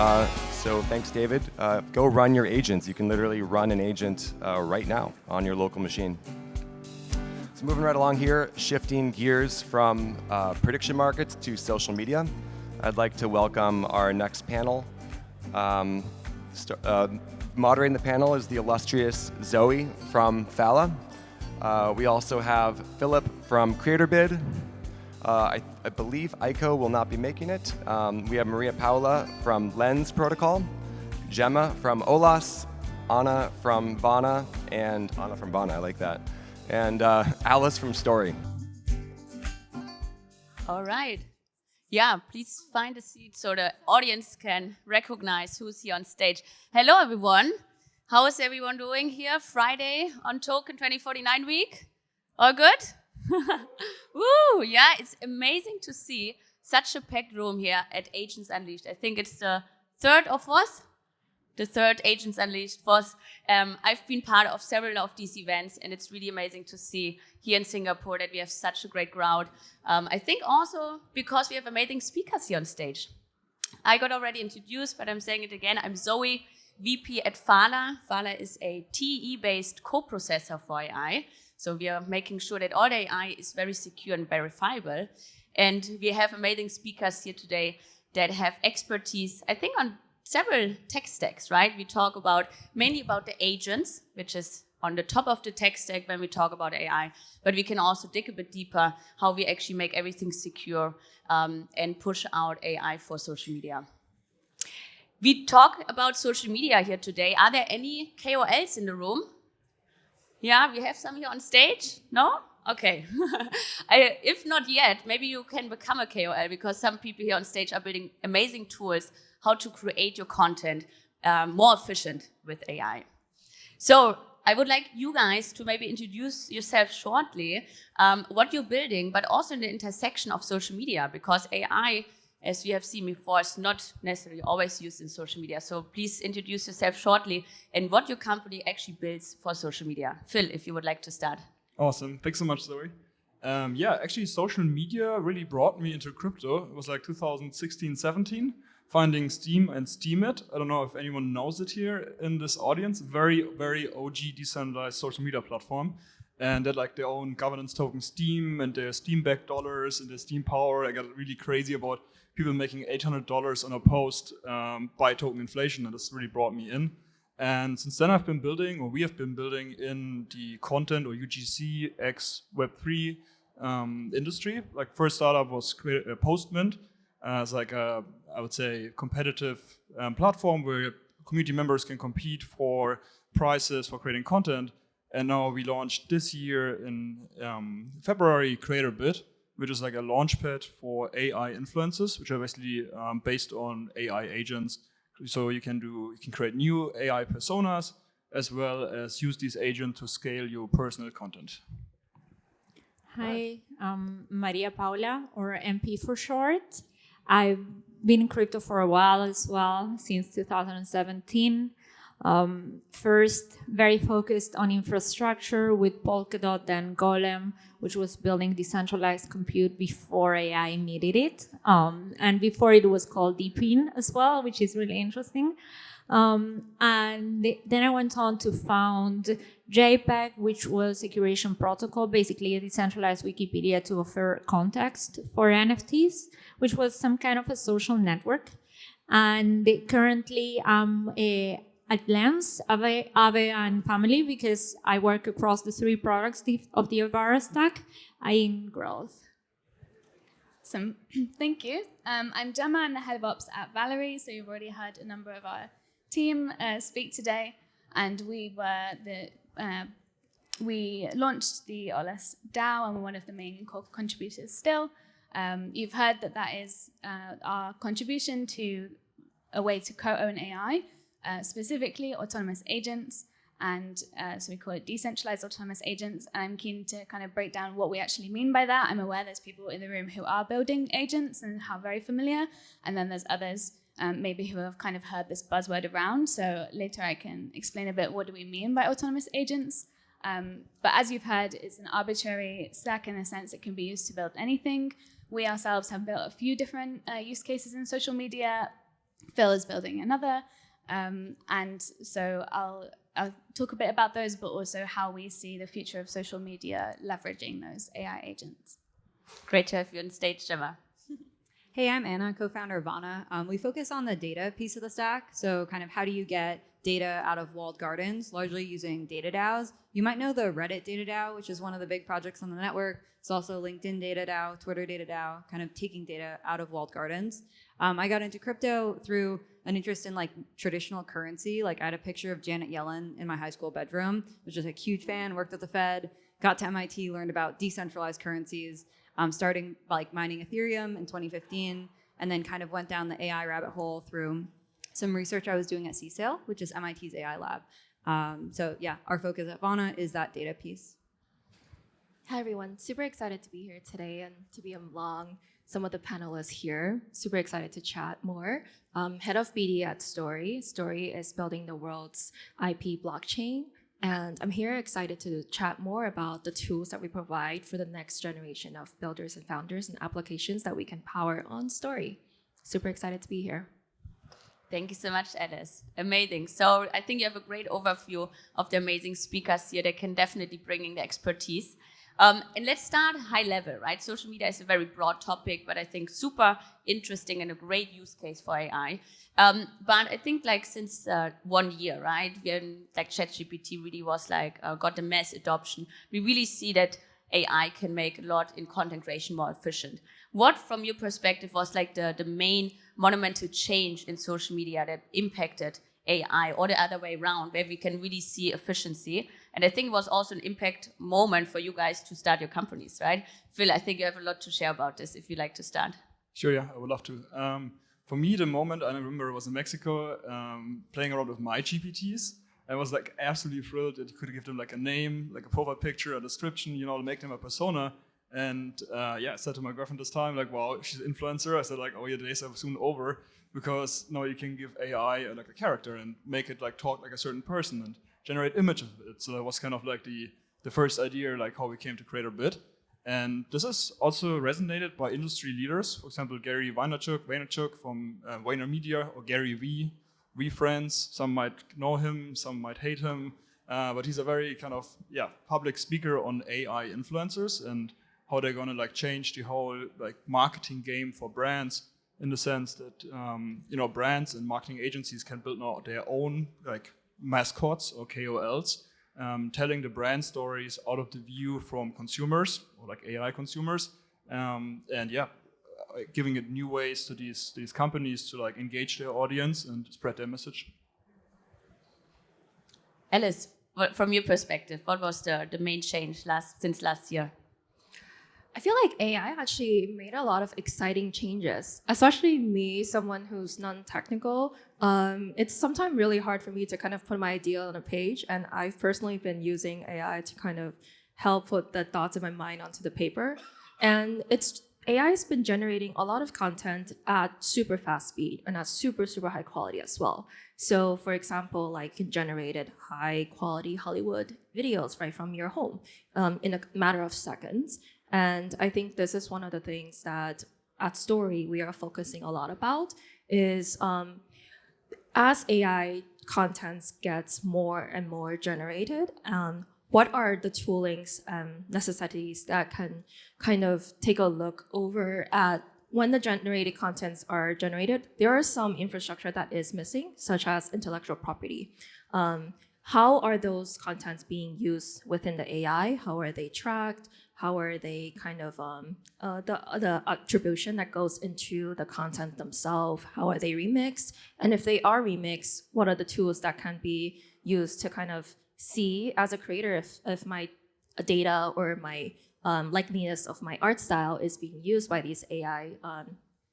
So thanks, David. Go run your agents. You can literally run an agent right now on your local machine. So moving right along here, shifting gears from prediction markets to social media, I'd like to welcome our next panel. Moderating the panel is the illustrious Zoe from Phala. We also have Philipp from Creator.bid. I believe Aiko will not be making it. We have Paula from Lens Protocol, Gemma from Olas, Anna from Vana, and Anna from Vana, I like that, and Alice from Story. All right. Yeah, please find a seat so the audience can recognize who's here on stage. Hello, everyone. How is everyone doing here Friday on Token 2049 week? All good? Woo! Yeah, it's amazing to see such a packed room here at Agents Unleashed. I think it's the third or fourth? The third Agents Unleashed. Fourth. I've been part of several of these events, and it's really amazing to see here in Singapore that we have such a great crowd. I think also because we have amazing speakers here on stage. I got already introduced, but I'm saying it again. I'm Zoe, VP at Phala. Phala is a TE-based coprocessor for AI. So we are making sure that all the AI is very secure and verifiable. And we have amazing speakers here today that have expertise, I think, on several tech stacks, right? We talk mainly about the agents, which is on the top of the tech stack when we talk about AI. But we can also dig a bit deeper how we actually make everything secure and push out AI for social media. We talk about social media here today. Are there any KOLs in the room? Yeah, we have some here on stage? No? Okay. If not yet, maybe you can become a KOL because some people here on stage are building amazing tools how to create your content more efficient with AI. So I would like you guys to maybe introduce yourself shortly, what you're building, but also in the intersection of social media, because AI, as we have seen before, is not necessarily always used in social media. So please introduce yourself shortly and what your company actually builds for social media. Phil, if you would like to start. Awesome. Thanks so much, Zoe. Yeah, actually, social media really brought me into crypto. It was like 2016, 17, finding Steam and Steemit. I don't know if anyone knows it here in this audience. Very, very OG decentralized social media platform. And they like their own governance token Steam and their Steam-backed dollars and their Steam power. I got really crazy about people making $800 on a post by token inflation, and this really brought me in. And since then we have been building in the content or UGC X Web3 industry. Like first startup was Postmint. It's like a, I would say, competitive platform where community members can compete for prizes for creating content. And now we launched this year in February Creator.bid, which is like a launchpad for AI influencers, which are basically based on AI agents. So you can create new AI personas as well as use these agents to scale your personal content. Hi, I'm Paula, or MP for short. I've been in crypto for a while as well, since 2017. First, very focused on infrastructure with Polkadot and Golem, which was building decentralized compute before AI needed it. And before it was called Deepin as well, which is really interesting. And then I went on to found JPEG, which was a curation protocol, basically a decentralized Wikipedia to offer context for NFTs, which was some kind of a social network. And currently I'm at Lens, Ave and Family, because I work across the three products of the Avara stack, in growth. Awesome. Thank you. I'm Gemma. I'm the head of ops at Valory. So you've already heard a number of our team speak today. And we launched the Olas DAO, and we're one of the main contributors still. You've heard that is our contribution to a way to co-own AI. Specifically autonomous agents, and so we call it decentralized autonomous agents. And I'm keen to kind of break down what we actually mean by that. I'm aware there's people in the room who are building agents and are very familiar, and then there's others maybe who have kind of heard this buzzword around. So later I can explain a bit what do we mean by autonomous agents. But as you've heard, it's an arbitrary stack in a sense. It can be used to build anything. We ourselves have built a few different use cases in social media. Phil is building another. And so I'll talk a bit about those, but also how we see the future of social media leveraging those AI agents. Great to have you on stage, Gemma. Hey, I'm Anna, co-founder of Vana. We focus on the data piece of the stack. So kind of how do you get data out of walled gardens, largely using data DAOs. You might know the Reddit data DAO, which is one of the big projects on the network. It's also LinkedIn data DAO, Twitter data DAO, kind of taking data out of walled gardens. I got into crypto through an interest in like traditional currency. Like I had a picture of Janet Yellen in my high school bedroom, was just a huge fan, worked at the Fed, got to MIT, learned about decentralized currencies, starting like mining Ethereum in 2015, and then kind of went down the AI rabbit hole through some research I was doing at CSAIL, which is MIT's AI lab. So yeah, our focus at Vana is that data piece. Hi everyone, super excited to be here today and to be along some of the panelists here. Super excited to chat more. Head of BD at Story. Story is building the world's IP blockchain. And I'm here excited to chat more about the tools that we provide for the next generation of builders and founders and applications that we can power on Story. Super excited to be here. Thank you so much, Alice. Amazing. So I think you have a great overview of the amazing speakers here that can definitely bring in the expertise. And let's start high level, right? Social media is a very broad topic, but I think super interesting and a great use case for AI. But I think like since 1 year, right, when like ChatGPT really was like got the mass adoption, we really see that AI can make a lot in content creation more efficient. What, from your perspective, was like the main monumental change in social media that impacted AI, or the other way around, where we can really see efficiency? And I think it was also an impact moment for you guys to start your companies, right? Phil, I think you have a lot to share about this, if you'd like to start. Sure, yeah, I would love to. For me, the moment, I remember I was in Mexico playing around with my GPTs. I was like absolutely thrilled that you could give them like a name, like a profile picture, a description, you know, to make them a persona. And yeah, I said to my girlfriend this time, like, wow, she's an influencer. I said like, oh yeah, the days are soon over, because now you can give AI like a character and make it like talk like a certain person and generate image of it. So that was kind of like the first idea, like how we came to Creator.bid. And this is also resonated by industry leaders. For example, Gary Vaynerchuk from VaynerMedia, or Gary V. We friends. Some might know him, some might hate him, but he's a very kind of public speaker on AI influencers and how they're gonna like change the whole like marketing game for brands, in the sense that you know, brands and marketing agencies can build now their own like mascots or KOLs, telling the brand stories out of the view from consumers or like AI consumers, and yeah, giving it new ways to these companies to like engage their audience and spread their message. Alice, from your perspective, what was the main change since last year? I feel like AI actually made a lot of exciting changes, especially me, someone who's non-technical. It's sometimes really hard for me to kind of put my idea on a page, and I've personally been using AI to kind of help put the thoughts in my mind onto the paper. And AI has been generating a lot of content at super fast speed and at super, super high quality as well. So for example, like it generated high quality Hollywood videos right from your home in a matter of seconds. And I think this is one of the things that at Story we are focusing a lot about is as AI content gets more and more generated, what are the toolings and necessities that can kind of take a look over at when the generated contents are generated? There are some infrastructure that is missing, such as intellectual property. How are those contents being used within the AI? How are they tracked? How are they kind of the attribution that goes into the content themselves? How are they remixed? And if they are remixed, what are the tools that can be used to kind of see as a creator if my data or my likeliness of my art style is being used by these AI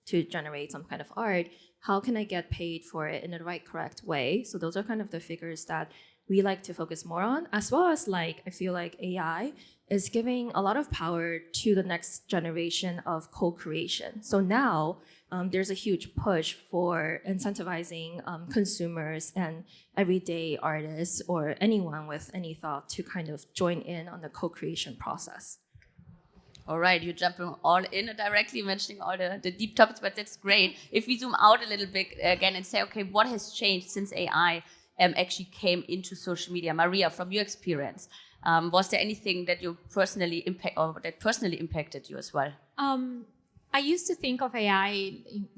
to generate some kind of art? How can I get paid for it in the right, correct way? So those are kind of the figures that we like to focus more on, as well as like, I feel like AI is giving a lot of power to the next generation of co-creation. So now there's a huge push for incentivizing consumers and everyday artists or anyone with any thought to kind of join in on the co-creation process. All right, you're jumping all in directly, mentioning all the deep topics, but that's great. If we zoom out a little bit again and say, okay, what has changed since AI actually came into social media? Maria, from your experience, was there anything that you personally impacted you as well? I used to think of AI, in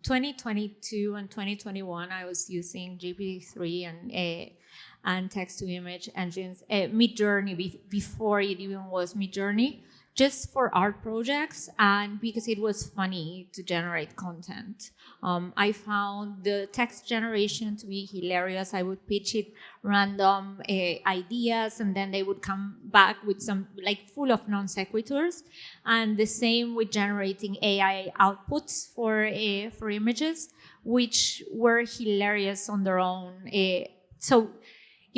2022 and 2021, I was using GPT-3 and text-to-image engines, Midjourney, before it even was Midjourney, just for art projects and because it was funny to generate content. I found the text generation to be hilarious. I would pitch it random ideas and then they would come back with some full of non sequiturs. And the same with generating AI outputs for images, which were hilarious on their own.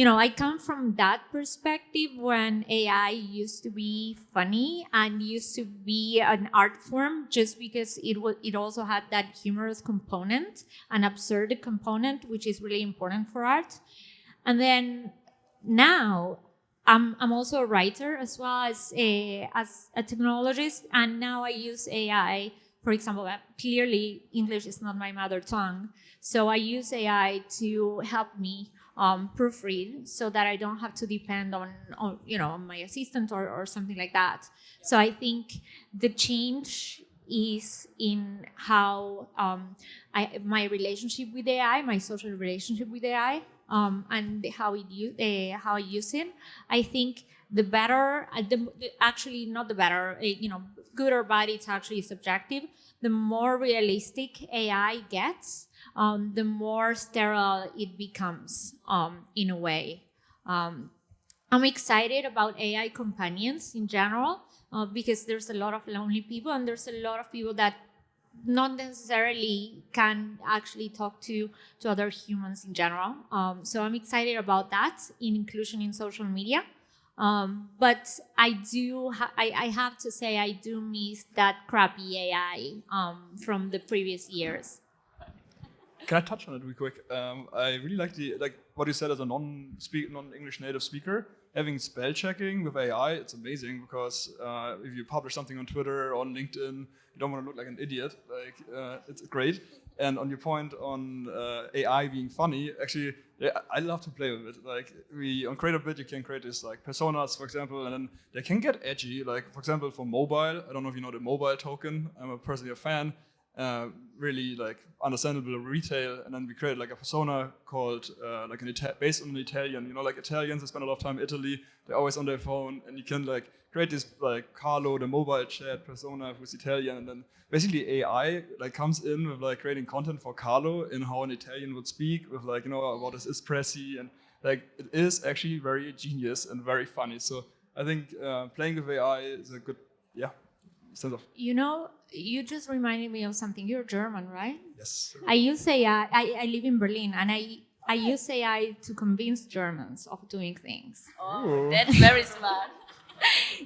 I come from that perspective when AI used to be funny and used to be an art form just because it also had that humorous component, an absurd component, which is really important for art. And then now I'm also a writer as well as a technologist, and now I use AI. For example, clearly English is not my mother tongue, so I use AI to help me proofread so that I don't have to depend on my assistant or something like that. So I think the change is in how my relationship with AI, my social relationship with AI, and how I use it. I think the better, actually not the better, good or bad, it's actually subjective. The more realistic AI gets, the more sterile it becomes, in a way. I'm excited about AI companions in general, because there's a lot of lonely people and there's a lot of people that not necessarily can actually talk to other humans in general. So I'm excited about that in inclusion in social media. But I have to say I do miss that crappy AI from the previous years. Can I touch on it real quick? I really like what you said as a non-English native speaker. Having spell checking with AI, it's amazing because if you publish something on Twitter or on LinkedIn, you don't want to look like an idiot. It's great. And on your point on AI being funny, actually, I love to play with it. On Creator.bid, you can create these personas, for example, and then they can get edgy. For example, for mobile, I don't know if you know the mobile token. I'm personally a fan. Really understandable retail, and then we created a persona called based on an Italian. Italians, they spend a lot of time in Italy. They're always on their phone, and you can create this Carlo, the mobile chat persona who's Italian, and then basically AI comes in with creating content for Carlo in how an Italian would speak with about his espressi, and it is actually very genius and very funny. So I think playing with AI is a good sense of. You just reminded me of something. You're German, right? Yes. I use AI. I live in Berlin, and I use AI to convince Germans of doing things. Oh, that's very smart.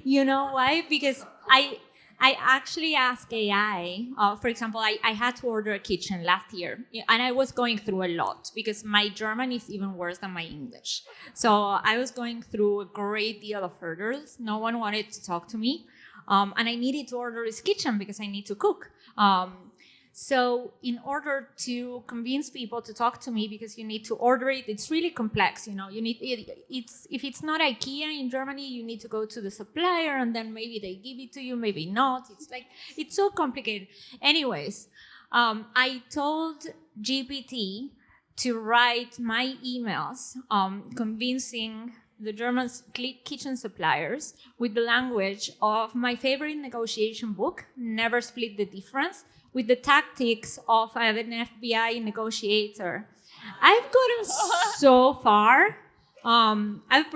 You know why? Because I actually ask AI. For example, I had to order a kitchen last year, and I was going through a lot because my German is even worse than my English. So I was going through a great deal of hurdles. No one wanted to talk to me. And I needed to order this kitchen because I need to cook. So in order to convince people to talk to me, because you need to order it, it's really complex. You need if it's not IKEA in Germany, you need to go to the supplier, and then maybe they give it to you, maybe not. It's so complicated. Anyways, I told GPT to write my emails, convincing the German kitchen suppliers with the language of my favorite negotiation book, Never Split the Difference, with the tactics of an FBI negotiator. I've gotten so far. I've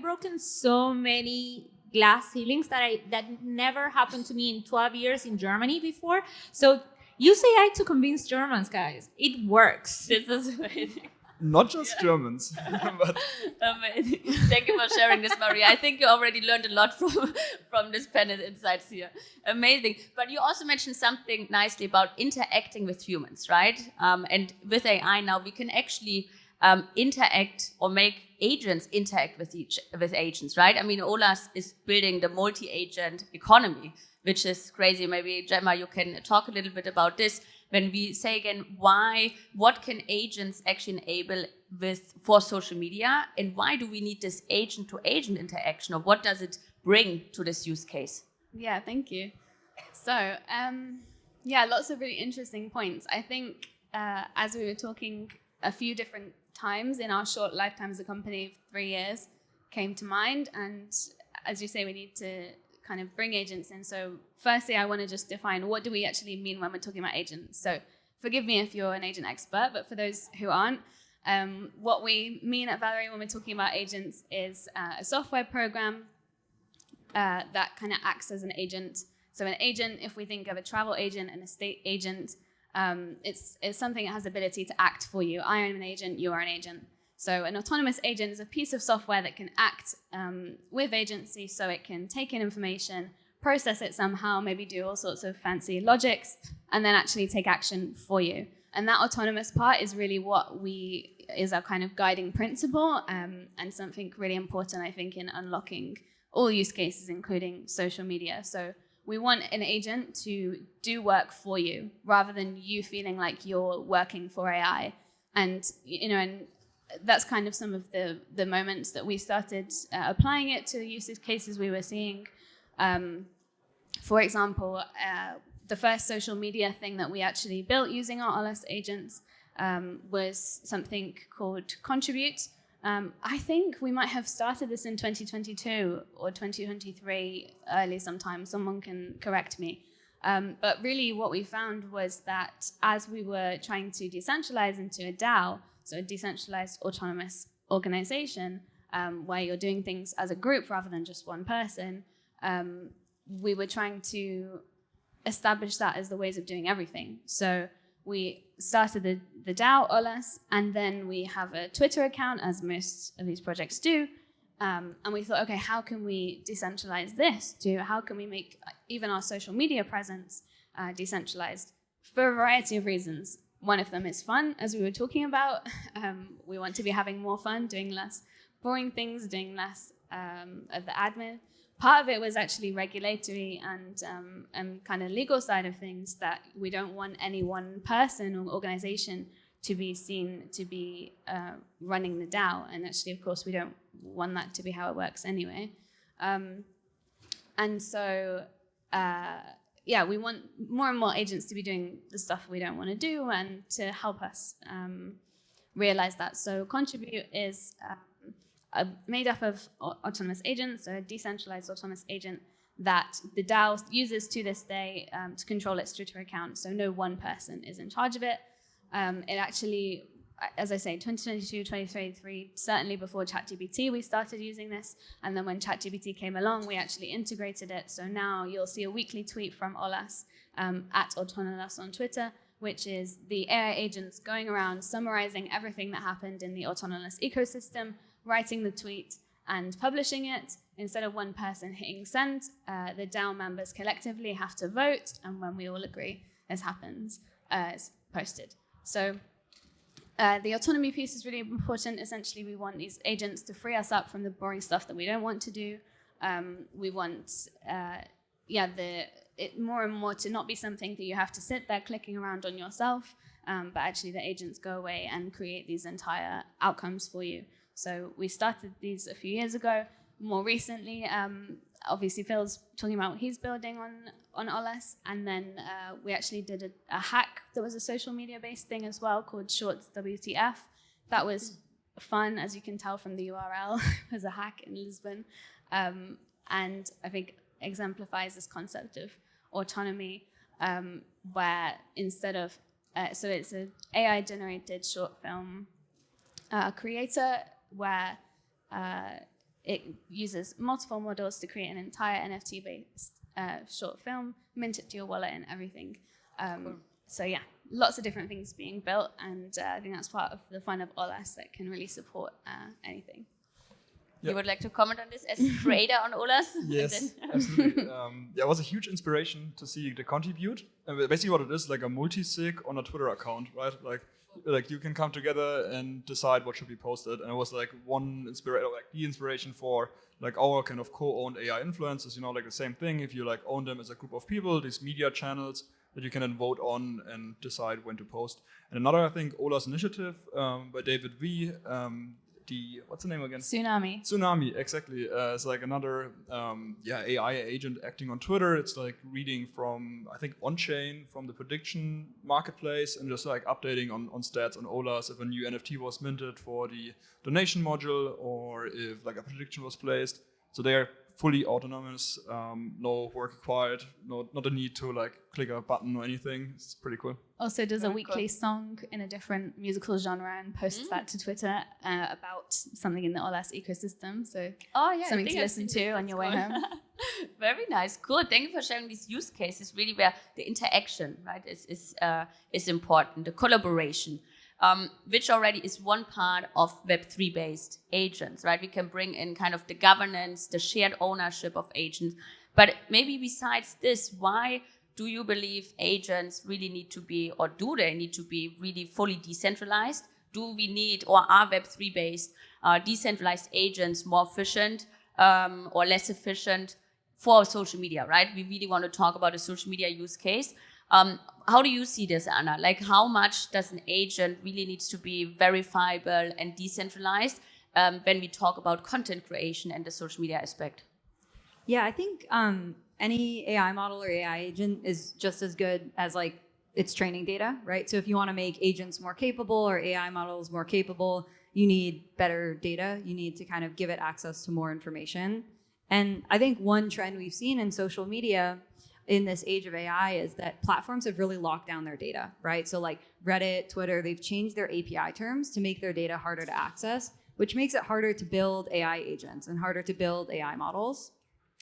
broken so many glass ceilings that never happened to me in 12 years in Germany before. So use AI to convince Germans, guys. It works. This is amazing. Not just Germans. But amazing. Thank you for sharing this, Maria. I think you already learned a lot from this panel insights here. Amazing. But you also mentioned something nicely about interacting with humans, right? And with AI now, we can actually interact or make agents interact with agents, right? I mean, Olas is building the multi-agent economy, which is crazy. Maybe Gemma, you can talk a little bit about this. When we say again, what can agents actually enable for social media, and why do we need this agent-to-agent interaction, or what does it bring to this use case? Yeah, thank you. So, lots of really interesting points. I think as we were talking, a few different times in our short lifetime as a company, 3 years, came to mind. And as you say, we need to kind of bring agents in. So firstly, I want to just define, what do we actually mean when we're talking about agents? So forgive me if you're an agent expert, but for those who aren't, what we mean at Valory when we're talking about agents is a software program that kind of acts as an agent. So an agent, if we think of a travel agent and a estate agent, it's something that has the ability to act for you. I am an agent, you are an agent. So an autonomous agent is a piece of software that can act with agency, so it can take in information, process it somehow, maybe do all sorts of fancy logics, and then actually take action for you. And that autonomous part is really is our kind of guiding principle, and something really important, I think, in unlocking all use cases, including social media. So we want an agent to do work for you rather than you feeling like you're working for AI. And, and that's kind of some of the moments that we started applying it to use cases we were seeing. For example, the first social media thing that we actually built using our Olas agents was something called Contribute. I think we might have started this in 2022 or 2023, early sometime. Someone can correct me. But really what we found was that as we were trying to decentralize into a DAO, so a decentralized autonomous organization, where you're doing things as a group rather than just one person, we were trying to establish that as the ways of doing everything. So we started the DAO, Olas, and then we have a Twitter account, as most of these projects do. And we thought, okay, how can we decentralize this? How can we make even our social media presence decentralized? For a variety of reasons. One of them is fun, as we were talking about. We want to be having more fun, doing less boring things, doing less of the admin. Part of it was actually regulatory and kind of legal side of things, that we don't want any one person or organization to be seen to be running the DAO. And actually, of course, we don't want that to be how it works anyway. And so, we want more and more agents to be doing the stuff we don't want to do and to help us realize that. So Contribute is made up of autonomous agents, so a decentralized autonomous agent that the DAO uses to this day to control its Twitter account. So no one person is in charge of it. It actually, as I say, 2022, 2023, certainly before ChatGPT, we started using this. And then when ChatGPT came along, we actually integrated it. So now you'll see a weekly tweet from Olas at Autonomous on Twitter, which is the AI agents going around summarizing everything that happened in the Autonomous ecosystem, writing the tweet and publishing it. Instead of one person hitting send, the DAO members collectively have to vote, and when we all agree this happens, it's posted. So the autonomy piece is really important. Essentially, we want these agents to free us up from the boring stuff that we don't want to do. We want, more and more to not be something that you have to sit there clicking around on yourself, but actually the agents go away and create these entire outcomes for you. So we started these a few years ago. More recently, obviously Phil's talking about what he's building on Olas, and then we actually did a hack that was a social media based thing as well, called Shorts WTF. That was fun, as you can tell from the URL. It was a hack in Lisbon, and I think exemplifies this concept of autonomy, where instead of so it's an AI generated short film creator, where it uses multiple models to create an entire NFT-based short film, mint it to your wallet and everything. Cool. So yeah, lots of different things being built, and I think that's part of the fun of Olas, that can really support anything. You would like to comment on this as creator on Olas? Yes, absolutely. It was a huge inspiration to see the Contribute. Basically what it is, like a multi-sig on a Twitter account, right? Like like you can come together and decide what should be posted. And it was like the inspiration for like our kind of co-owned AI influencers, like the same thing. If you like own them as a group of people, these media channels that you can then vote on and decide when to post. And another, I think, Olas initiative by David V. What's the name again? Tsunami, exactly. It's like another AI agent acting on Twitter. It's like reading from, I think, on-chain from the prediction marketplace and just like updating on stats on Olas if a new NFT was minted for the donation module or if like a prediction was placed. So they're fully autonomous, no work required, not a need to like click a button or anything. It's pretty cool. Also does a weekly song in a different musical genre and posts that to Twitter about something in the Olas ecosystem. So something to listen to on your way home. Very nice, cool. Thank you for sharing these use cases. Really, where the interaction, right, is important. The collaboration. Which already is one part of Web3 based agents, right? We can bring in kind of the governance, the shared ownership of agents. But maybe besides this, why do you believe agents really need to be, or do they need to be really fully decentralized? Do we need, or are Web3 based decentralized agents more efficient or less efficient for social media, right? We really want to talk about a social media use case. How do you see this, Anna? Like, how much does an agent really needs to be verifiable and decentralized when we talk about content creation and the social media aspect? Yeah, I think any AI model or AI agent is just as good as like its training data, right? So if you want to make agents more capable or AI models more capable, you need better data. You need to kind of give it access to more information. And I think one trend we've seen in social media in this age of AI is that platforms have really locked down their data, right? So like Reddit, Twitter, they've changed their API terms to make their data harder to access, which makes it harder to build AI agents and harder to build AI models.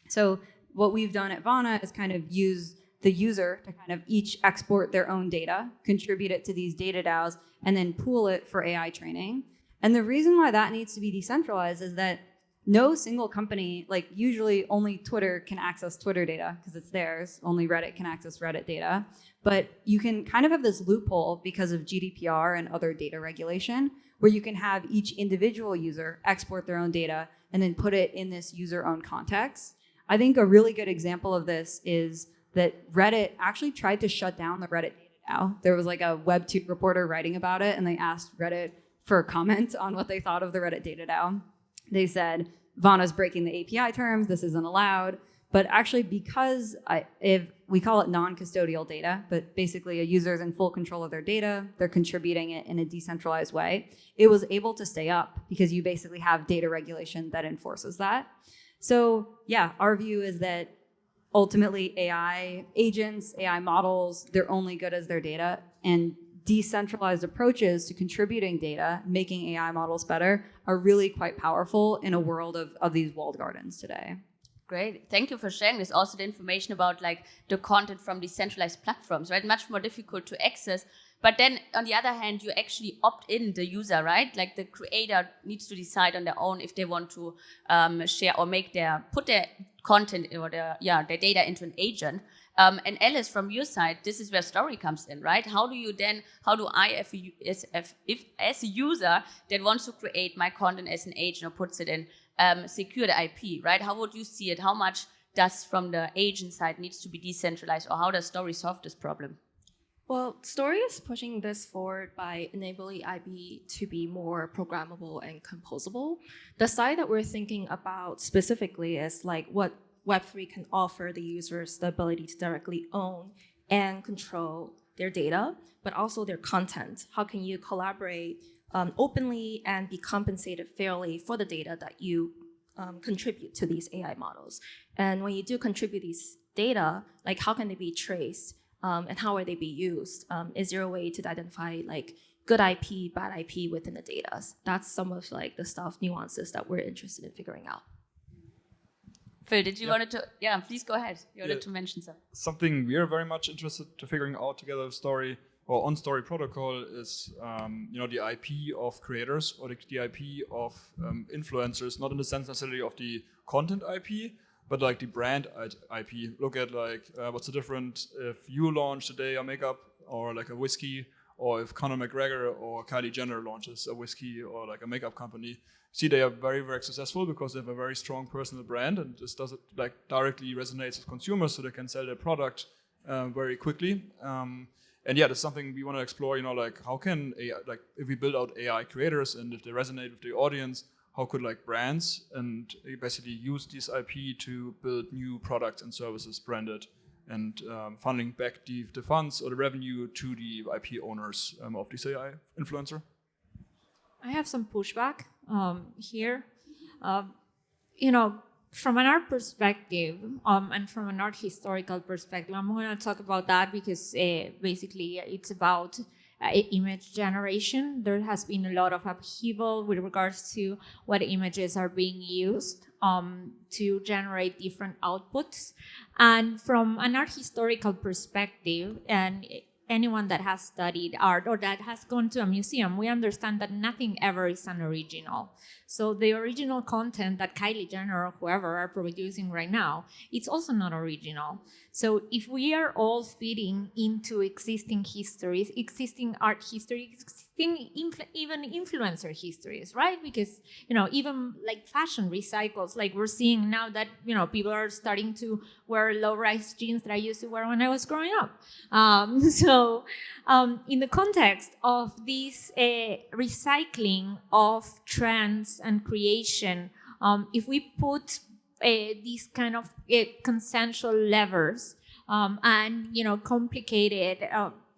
So what we've done at Vana is kind of use the user to kind of each export their own data, contribute it to these data DAOs, and then pool it for AI training. And the reason why that needs to be decentralized is that no single company, like usually only Twitter can access Twitter data because it's theirs. Only Reddit can access Reddit data. But you can kind of have this loophole because of GDPR and other data regulation where you can have each individual user export their own data and then put it in this user-owned context. I think a really good example of this is that Reddit actually tried to shut down the Reddit data DAO. There was like a Web2 reporter writing about it and they asked Reddit for a comment on what they thought of the Reddit data DAO. They said, Vana's breaking the API terms, this isn't allowed. But actually, because if we call it non-custodial data, but basically a user is in full control of their data, they're contributing it in a decentralized way, it was able to stay up because you basically have data regulation that enforces that. So yeah, our view is that ultimately AI agents, AI models, they're only good as their data, and decentralized approaches to contributing data, making AI models better, are really quite powerful in a world of these walled gardens today. Great. Thank you for sharing this. Also the information about like the content from decentralized platforms, right? Much more difficult to access. But then on the other hand, you actually opt in the user, right? Like the creator needs to decide on their own if they want to share or put their content or their data into an agent. And Alice, from your side, this is where story comes in, right? How do I, if as a user that wants to create my content as an agent or puts it in, secure the IP, right? How would you see it? How much does from the agent side needs to be decentralized, or how does story solve this problem? Well, Story is pushing this forward by enabling IB to be more programmable and composable. The side that we're thinking about specifically is like what Web3 can offer the users the ability to directly own and control their data, but also their content. How can you collaborate openly and be compensated fairly for the data that you contribute to these AI models? And when you do contribute these data, like how can they be traced? And how are they be used? Is there a way to identify like good IP, bad IP within the data? That's some of like the stuff, nuances that we're interested in figuring out. Phil, did you wanted to? Yeah, please go ahead. You wanted to mention something. Something we are very much interested to figuring out together with Story or on Story Protocol is the IP of creators or the IP of influencers, not in the sense necessarily of the content IP, but like the brand IP. Look at like what's the difference if you launch today a makeup or like a whiskey or if Conor McGregor or Kylie Jenner launches a whiskey or like a makeup company, see they are very, very successful because they have a very strong personal brand, and this does it like directly resonates with consumers, so they can sell their product very quickly. And yeah, that's something we want to explore. Like how can AI, like if we build out AI creators and if they resonate with the audience, how could like brands and basically use this IP to build new products and services branded, and funneling back the funds or the revenue to the IP owners of this AI influencer. I have some pushback here. From an art perspective and from an art historical perspective, I'm going to talk about that because basically it's about image generation. There has been a lot of upheaval with regards to what images are being used to generate different outputs. And from an art historical perspective, and anyone that has studied art or that has gone to a museum, we understand that nothing ever is an original. So the original content that Kylie Jenner or whoever are producing right now, it's also not original. So if we are all feeding into existing histories, existing art history, even influencer histories, right? Because, even like fashion recycles, like we're seeing now that, people are starting to wear low-rise jeans that I used to wear when I was growing up. In the context of this recycling of trends and creation, if we put these kind of consensual levers and complicated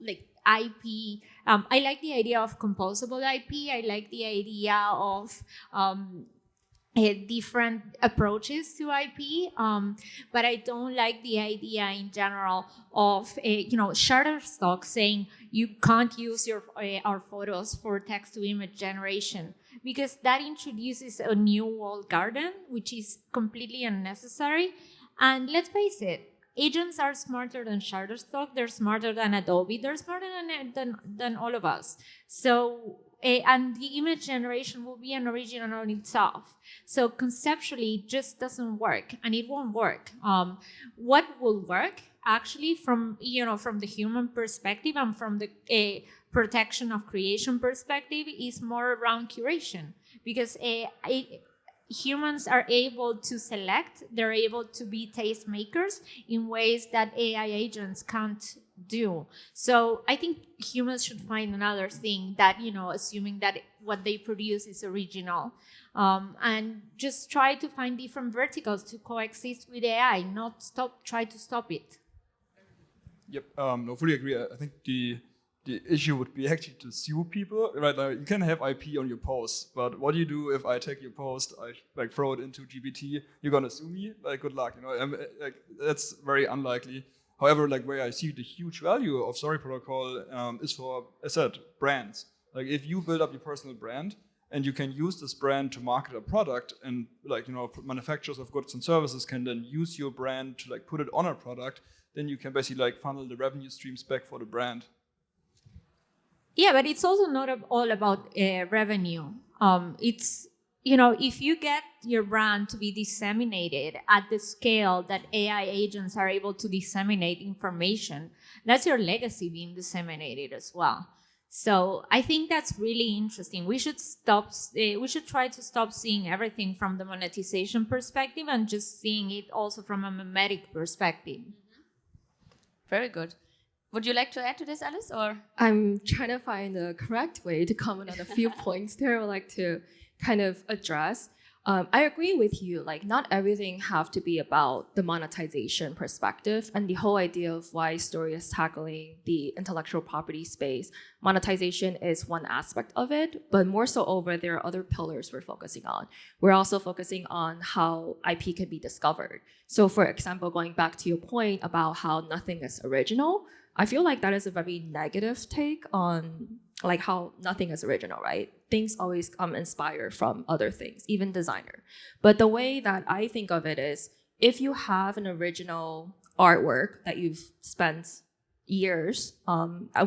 like IP. I like the idea of composable IP. I like the idea of different approaches to IP, but I don't like the idea in general of Shutterstock saying you can't use our photos for text-to-image generation, because that introduces a new walled garden, which is completely unnecessary. And let's face it, agents are smarter than Shutterstock. They're smarter than Adobe. They're smarter than all of us. So. And the image generation will be an original on itself. So conceptually, it just doesn't work, and it won't work. What will work, actually, from the human perspective and from the protection of creation perspective, is more around curation, because humans are able to select. They're able to be tastemakers in ways that AI agents can't do. So I think humans should find another thing that, assuming that what they produce is original, and just try to find different verticals to coexist with AI, not try to stop it. Yep, no, fully agree. I think the issue would be actually to sue people, right? Like, you can have IP on your post, but what do you do if I take your post, I like throw it into GPT? You're gonna sue me? Like, good luck, like that's very unlikely. However, like where I see the huge value of Story Protocol is for, as I said, brands. Like if you build up your personal brand and you can use this brand to market a product, and like manufacturers of goods and services can then use your brand to like put it on a product, then you can basically like funnel the revenue streams back for the brand. Yeah, but it's also not all about revenue. It's if you get your brand to be disseminated at the scale that AI agents are able to disseminate information, that's your legacy being disseminated as well. So I think that's really interesting. We should try to stop seeing everything from the monetization perspective and just seeing it also from a memetic perspective. Very good. Would you like to add to this, Alice, or? I'm trying to find the correct way to comment on a few points there I would like to kind of address. I agree with you, like not everything have to be about the monetization perspective, and the whole idea of why Story is tackling the intellectual property space. Monetization is one aspect of it, but more so over there are other pillars we're focusing on. We're also focusing on how IP can be discovered. So for example, going back to your point about how nothing is original, I feel like that is a very negative take on like how nothing is original, right? Things always inspired from other things, even designer. But the way that I think of it is, if you have an original artwork that you've spent years,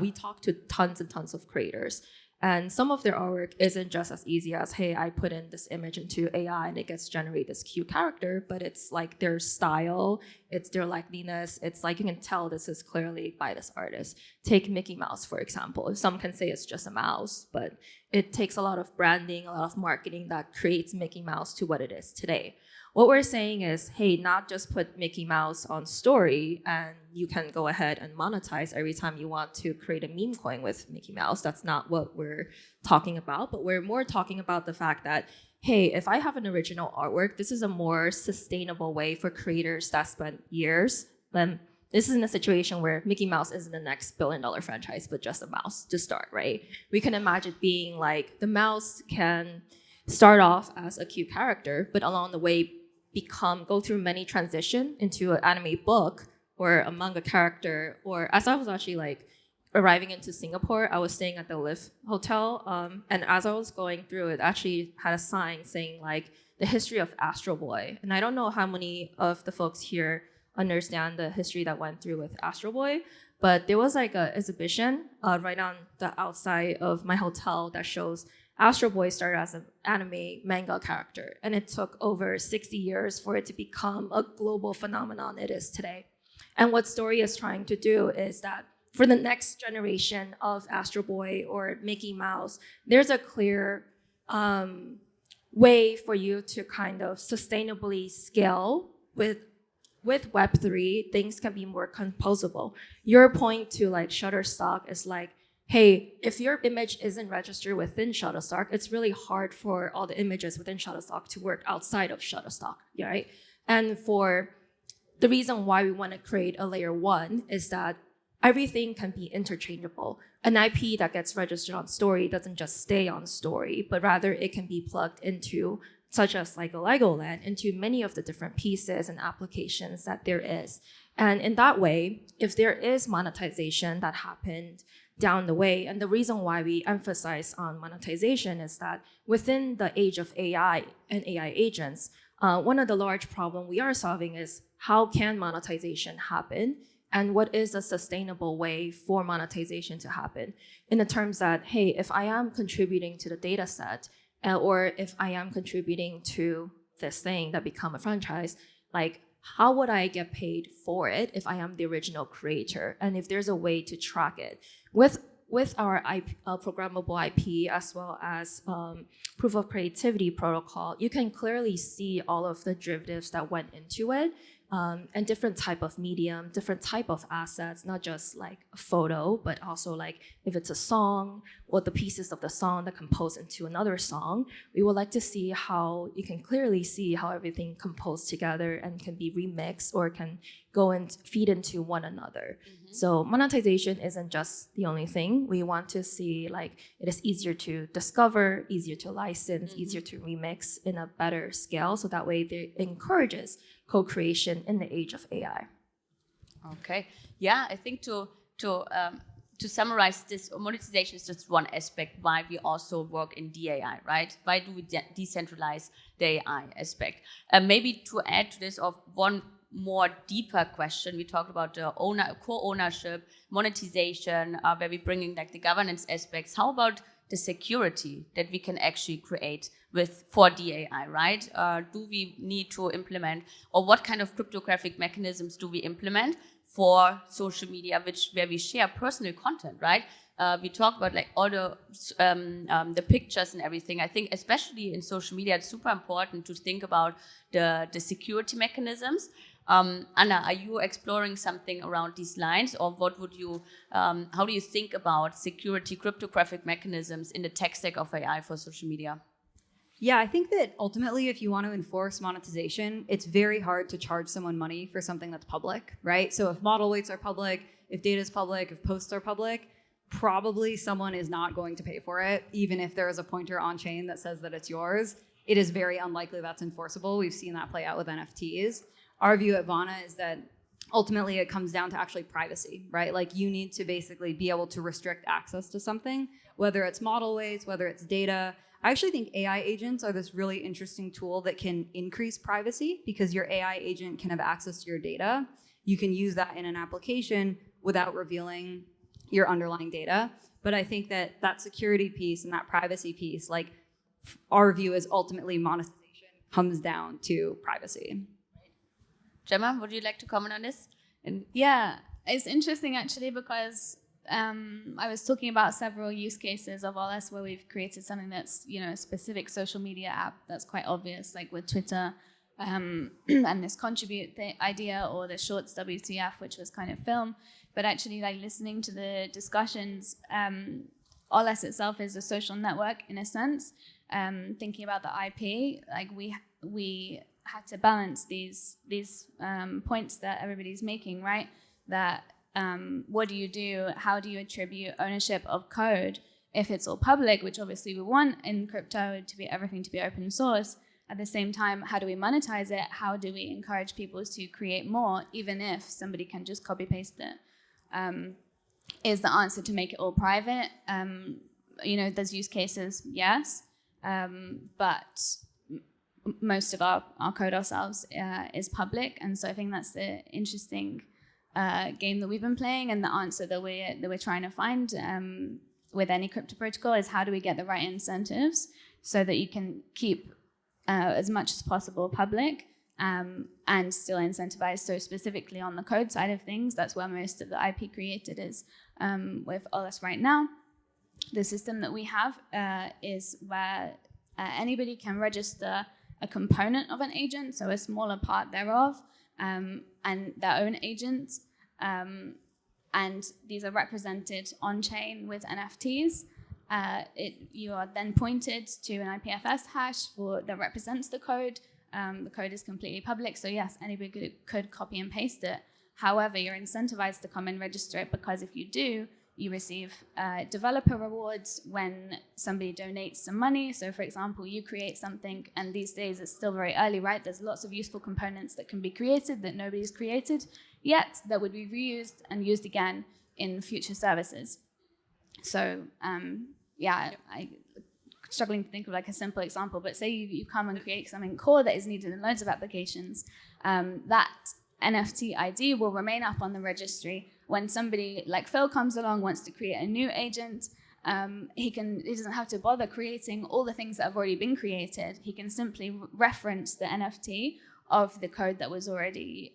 we talk to tons and tons of creators, And some of their artwork isn't just as easy as, hey, I put in this image into AI and it gets generated this cute character, but it's like their style, it's their likeliness. It's like you can tell this is clearly by this artist. Take Mickey Mouse, for example. Some can say it's just a mouse, but it takes a lot of branding, a lot of marketing that creates Mickey Mouse to what it is today. What we're saying is, hey, not just put Mickey Mouse on story and you can go ahead and monetize every time you want to create a meme coin with Mickey Mouse. That's not what we're talking about, but we're more talking about the fact that, hey, if I have an original artwork, this is a more sustainable way for creators that spent years. Then this is in a situation where Mickey Mouse isn't the next billion-dollar franchise, but just a mouse to start, right? We can imagine being like the mouse can start off as a cute character, but along the way go through many transition into an anime book or a manga character. Or as I was actually like arriving into Singapore, I was staying at the Live Hotel, and as I was going through it, actually had a sign saying like the history of Astro Boy. And I don't know how many of the folks here understand the history that went through with Astro Boy, but there was like an exhibition right on the outside of my hotel that shows Astro Boy started as an anime manga character, and it took over 60 years for it to become a global phenomenon it is today. And what Story is trying to do is that for the next generation of Astro Boy or Mickey Mouse, there's a clear way for you to kind of sustainably scale with Web3. Things can be more composable. Your point to like Shutterstock is like, hey, if your image isn't registered within Shutterstock, it's really hard for all the images within Shutterstock to work outside of Shutterstock, right? And for the reason why we want to create a layer 1 is that everything can be interchangeable. An IP that gets registered on Story doesn't just stay on Story, but rather it can be plugged into, such as like a Legoland, into many of the different pieces and applications that there is. And in that way, if there is monetization that happened down the way, and the reason why we emphasize on monetization is that within the age of AI and AI agents, one of the large problems we are solving is how can monetization happen, and what is a sustainable way for monetization to happen, in the terms that, hey, if I am contributing to the data set, or if I am contributing to this thing that become a franchise, like how would I get paid for it if I am the original creator? And if there's a way to track it. With our programmable IP as well as proof of creativity protocol, you can clearly see all of the derivatives that went into it, and different type of medium, different type of assets, not just like a photo, but also like if it's a song, what the pieces of the song that compose into another song. We would like to see how you can clearly see how everything composed together and can be remixed or can go and feed into one another. Mm-hmm. So monetization isn't just the only thing. We want to see like it is easier to discover, easier to license, mm-hmm. easier to remix in a better scale. So that way it encourages co-creation in the age of AI. Okay, yeah, I think to summarize this, monetization is just one aspect why we also work in DAI, right? Why do we decentralize the AI aspect? Maybe to add to this of one more deeper question, we talked about the co-ownership, monetization, where we bring in like the governance aspects. How about the security that we can actually create for DAI, right? Do we need to implement, or what kind of cryptographic mechanisms do we implement for social media, where we share personal content, right? We talk about like all the pictures and everything. I think especially in social media, it's super important to think about the security mechanisms. Anna, are you exploring something around these lines, or what would you, how do you think about security cryptographic mechanisms in the tech stack of AI for social media? Yeah, I think that ultimately, if you want to enforce monetization, it's very hard to charge someone money for something that's public, right? So if model weights are public, if data is public, if posts are public, probably someone is not going to pay for it, even if there is a pointer on chain that says that it's yours. It is very unlikely that's enforceable. We've seen that play out with NFTs. Our view at Vana is that ultimately it comes down to actually privacy, right? Like you need to basically be able to restrict access to something, whether it's model weights, whether it's data. I actually think AI agents are this really interesting tool that can increase privacy because your AI agent can have access to your data. You can use that in an application without revealing your underlying data. But I think that security piece and that privacy piece, like our view is ultimately monetization comes down to privacy. Gemma, would you like to comment on this? Yeah, it's interesting actually because I was talking about several use cases of Olas where we've created something that's, a specific social media app that's quite obvious, like with Twitter and this contribute idea, or the Shorts WTF, which was kind of film. But actually, like listening to the discussions, Olas itself is a social network in a sense. Thinking about the IP, like we had to balance these points that everybody's making, right? That what do you do? How do you attribute ownership of code if it's all public, which obviously we want in crypto to be everything to be open source? At the same time, how do we monetize it? How do we encourage people to create more, even if somebody can just copy paste it? Is the answer to make it all private? There's use cases, yes, but most of our code ourselves is public, and so I think that's the interesting game that we've been playing, and the answer that we're trying to find with any crypto protocol is how do we get the right incentives so that you can keep as much as possible public and still incentivize. So specifically on the code side of things, that's where most of the IP created is with Olas right now. The system that we have is where anybody can register a component of an agent, so a smaller part thereof, and their own agent. And these are represented on-chain with NFTs. You are then pointed to an IPFS hash that represents the code. The code is completely public, so yes, anybody could copy and paste it. However, you're incentivized to come and register it, because if you do, you receive developer rewards when somebody donates some money. So for example, you create something, and these days it's still very early, right? There's lots of useful components that can be created that nobody's created yet that would be reused and used again in future services. So I'm struggling to think of like a simple example, but say you come and create something core that is needed in loads of applications, that NFT ID will remain up on the registry. When somebody like Phil comes along, wants to create a new agent, he doesn't have to bother creating all the things that have already been created. He can simply reference the NFT of the code that was already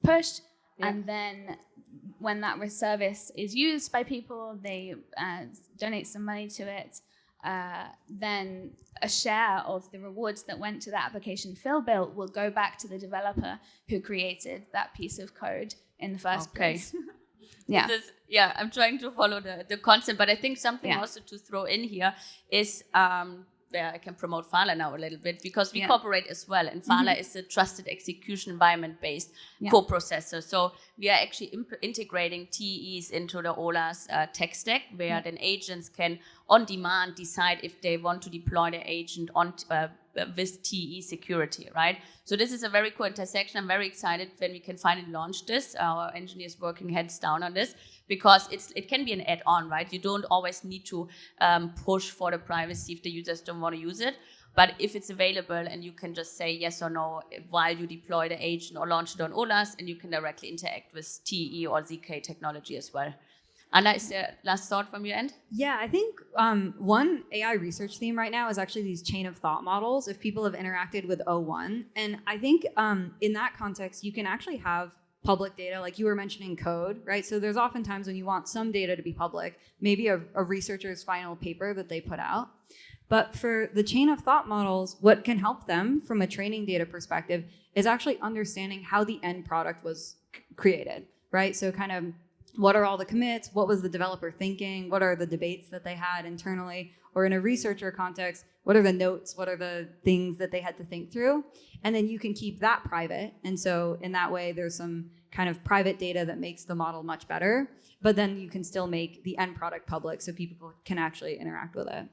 pushed. Yeah. And then when that service is used by people, they donate some money to it. Then a share of the rewards that went to the application Phil built will go back to the developer who created that piece of code in the first place. Yeah. I'm trying to follow the concept, but I think something also to throw in here is I can promote Phala now a little bit, because we cooperate as well, and Phala is a trusted execution environment-based coprocessor. So we are actually integrating TEs into the Olas tech stack, where then agents can on demand decide if they want to deploy the agent on with TE security, right? So this is a very cool intersection. I'm very excited when we can finally launch this. Our engineers working heads down on this, because it can be an add-on, right? You don't always need to push for the privacy if the users don't want to use it. But if it's available and you can just say yes or no while you deploy the agent or launch it on Olas, and you can directly interact with TE or ZK technology as well. Anna, is there last thought from your end? Yeah, I think one AI research theme right now is actually these chain of thought models, if people have interacted with O1. And I think in that context, you can actually have public data, like you were mentioning code, right? So there's often times when you want some data to be public, maybe a researcher's final paper that they put out. But for the chain of thought models, what can help them from a training data perspective is actually understanding how the end product was created, right? So kind of, what are all the commits? What was the developer thinking? What are the debates that they had internally? Or in a researcher context, what are the notes? What are the things that they had to think through? And then you can keep that private. And so in that way, there's some kind of private data that makes the model much better. But then you can still make the end product public so people can actually interact with it.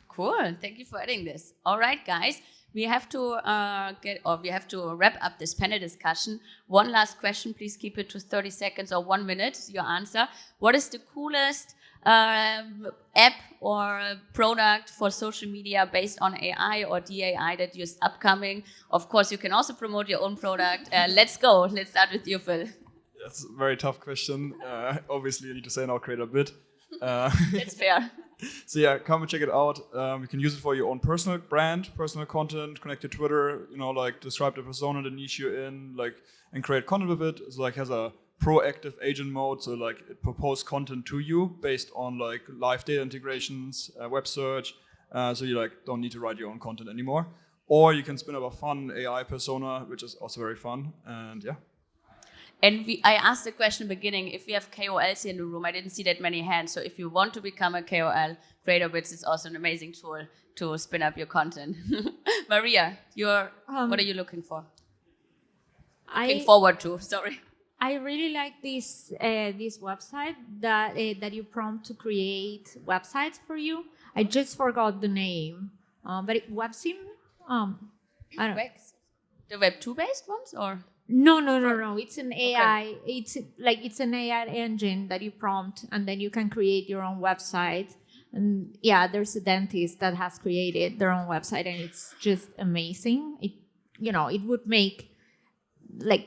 Cool. Thank you for adding this. All right, guys. We have to wrap up this panel discussion. One last question, please keep it to 30 seconds or 1 minute, your answer. What is the coolest app or product for social media based on AI or DAI that is upcoming? Of course, you can also promote your own product. Let's go. Let's start with you, Phil. That's a very tough question. Obviously, you need to say now Creator.bid. It's fair. So yeah, come and check it out. You can use it for your own personal brand, personal content, connect to Twitter, like describe the persona, the niche you're in, and create content with it. It's has a proactive agent mode, so it proposes content to you based on live data integrations, web search, so you don't need to write your own content anymore. Or you can spin up a fun AI persona, which is also very fun, and yeah. And I asked the question in the beginning, if we have KOLs here in the room, I didn't see that many hands, so if you want to become a KOL, Creator.bid is also an amazing tool to spin up your content. Maria, what are you looking for? Looking forward to, sorry. I really like this website that you prompt to create websites for you. I just forgot the name, but WebSim. I don't know. The Web 2 based ones, or? No. It's an AI. Okay. It's an AI engine that you prompt, and then you can create your own website. And yeah, there's a dentist that has created their own website, and it's just amazing. It would make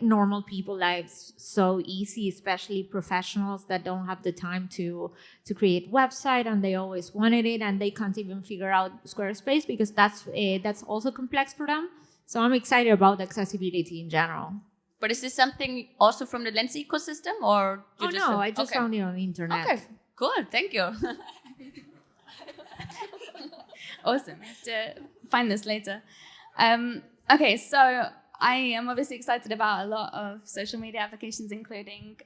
normal people lives so easy, especially professionals that don't have the time to create website, and they always wanted it, and they can't even figure out Squarespace because that's also complex for them. So I'm excited about accessibility in general. But is this something also from the Lens ecosystem, or? I just found it on the internet. Okay, cool, thank you. Awesome, I have to find this later. Okay, so I am obviously excited about a lot of social media applications, including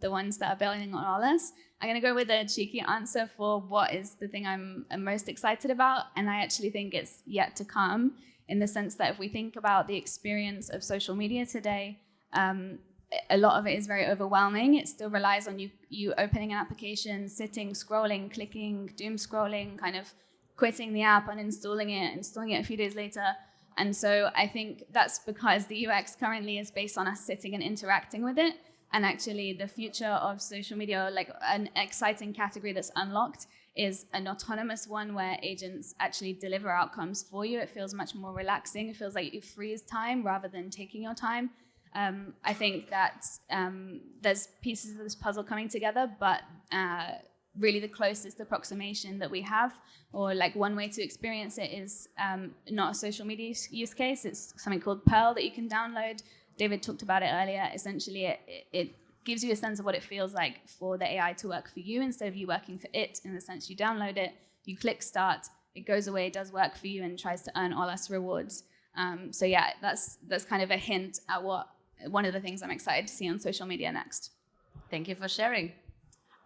the ones that are building on Olas. I'm going to go with a cheeky answer for what is the thing I'm most excited about, and I actually think it's yet to come, in the sense that if we think about the experience of social media today, a lot of it is very overwhelming. It still relies on you opening an application, sitting, scrolling, clicking, doom scrolling, kind of quitting the app, uninstalling it, installing it a few days later. And so I think that's because the UX currently is based on us sitting and interacting with it. And actually the future of social media, an exciting category that's unlocked, is an autonomous one where agents actually deliver outcomes for you. It feels much more relaxing. It feels like it frees time rather than taking your time. I think that there's pieces of this puzzle coming together, but really the closest approximation that we have, or one way to experience it, is not a social media use case. It's something called Pearl that you can download. David talked about it earlier. Essentially, it gives you a sense of what it feels like for the AI to work for you instead of you working for it. In the sense, you download it, you click start, it goes away, does work for you, and tries to earn Olas rewards. So yeah, that's kind of a hint at one of the things I'm excited to see on social media next. Thank you for sharing.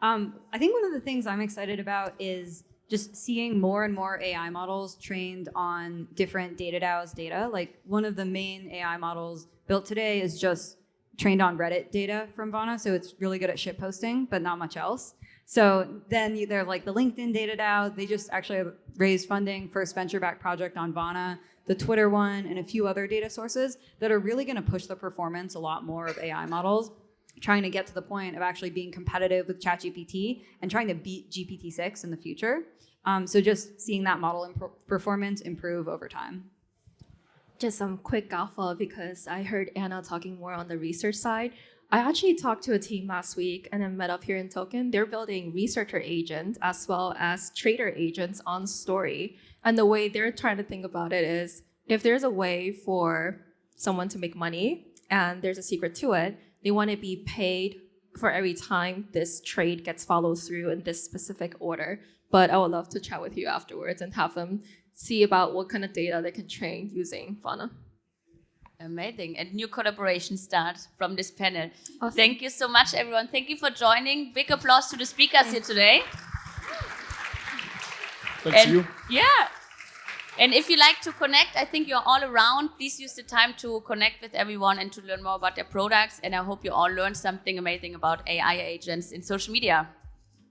I think one of the things I'm excited about is just seeing more and more AI models trained on different data DAOs data. One of the main AI models built today is just trained on Reddit data from Vana, so it's really good at shit posting, but not much else. So then they're the LinkedIn data DAO. They just actually raised funding, first venture-backed project on Vana, the Twitter one, and a few other data sources that are really going to push the performance a lot more of AI models, trying to get to the point of actually being competitive with ChatGPT and trying to beat GPT-6 in the future. So just seeing that model performance improve over time. Just some quick alpha, because I heard Anna talking more on the research side. I actually talked to a team last week and then met up here in Token. They're building researcher agents as well as trader agents on Story. And the way they're trying to think about it is, if there's a way for someone to make money and there's a secret to it, they want to be paid for every time this trade gets followed through in this specific order. But I would love to chat with you afterwards and have them see about what kind of data they can train using Vana. Amazing. And new collaboration start from this panel. Awesome. Thank you so much, everyone. Thank you for joining. Big applause to the speakers here today. Thanks to you. Yeah. And if you like to connect, I think you're all around. Please use the time to connect with everyone and to learn more about their products. And I hope you all learned something amazing about AI agents in social media.